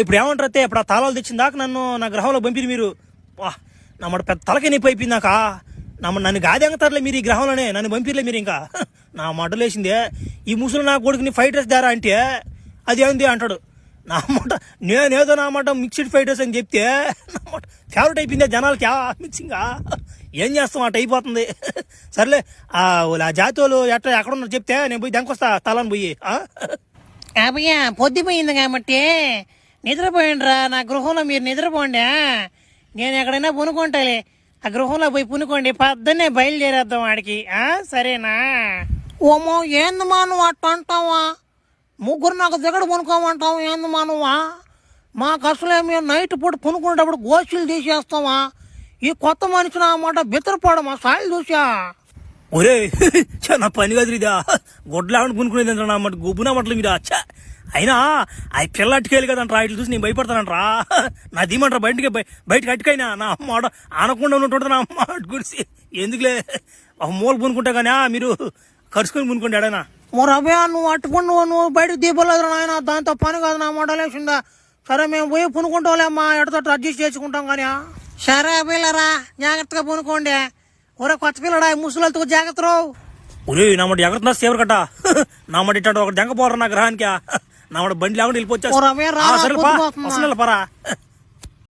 ఇప్పుడు ఏమంటారు అయితే ఇప్పుడు ఆ తాళాలు తెచ్చిన దాకా నా గ్రహంలో పంపిరు మీరు. నా మాట పెద్ద తలకే నొప్పి అయిపోయింది నాక. నన్ను గాదెంగతారులే మీరు ఈ గ్రహంలోనే, నన్ను పంపిర్లే మీరు. ఇంకా నా మడ్డలేసిందే ఈ ముసలు నా కొడుకుని ఫ్రైడ్ రైస్ దారా అంటే అది ఏంది అంటాడు. నా మాట నేనేదో నా మాట మిక్స్డ్ ఫ్రైడ్ రైస్ అని చెప్తే నా మాట ఫేవరెట్ అయిపోయింది జనాలకి. మిక్సింగా ఏం చేస్తాం అటు అయిపోతుంది. సర్లే ఆ జాతి వాళ్ళు ఎక్కడ ఉన్నారు చెప్తే నేను పోయి దెంకొస్తా తలని పోయి. అబ్బయ్యా పొద్దుపోయింది కాబట్టి నిద్రపోయిండ్రా. నా గృహంలో మీరు నిద్రపోండి, నేను ఎక్కడైనా పునుకుంటాలే. ఆ గృహంలో పోయి పునుకోండి, పొద్దున్నే బయలుదేరేద్దాం వాడికి. సరేనా? ఓమో ఏందమ్మా నువ్వు అట్ట అంటావా? ముగ్గురు నాకు దిగడు పునుకోమంటావు ఏందమ్మా నువ్వా? మాకు అసలే మేము నైట్ పూట పునుకునేటప్పుడు గోషులు తీసేస్తావా? ఈ కొత్త మనిషి నా మాట బిత్తరపడమా సాయిలు చూసా. ఒరే నా పని కదిరి ఇదా గొడ్లాగా పునుకునేది నా మాట గొబ్బునా మట్లు మీరు. అచ్చా అయినా అవి పిల్ల అట్టుకెళ్ళి కదంటారా, ఇట్లా చూసి నేను భయపడతానంటరా. నా దీమంటారా బయటకి అట్టుకైనా నా అమ్మ ఆనకుండా ఉన్నట్టు నా అమ్మ గుడిసి ఎందుకులే ఒక మూల పునుకుంటా కానీ మీరు కరుచుకొని పునుకోండి ఎడైనా. రవ్యా నువ్వు అట్టుకుని నువ్వు బయటకు దీపలేదు నాయన, దాంతో పని కాదు నా మాట లేచిందా. సరే మేము పోయి పునుకుంటాంలేమ్మా, ఎడతోటి అడ్జస్ట్ చేసుకుంటాం కానీ. సరే పిల్లరా జాగ్రత్తగా పునుకోండి. ఒరే కొత్త పిల్లడా ముసలితో జాగ్రత్త రావు. ఒరే నా మాట ఎగరుతున్నా సేవరు కట్ట నా మాట ఇట్ట ఒక దెంగ పోరా నా గ్రహానికి. నా మాట బండి లేకుండా వెళ్ళిపోవచ్చా. రవ్యా రా పరా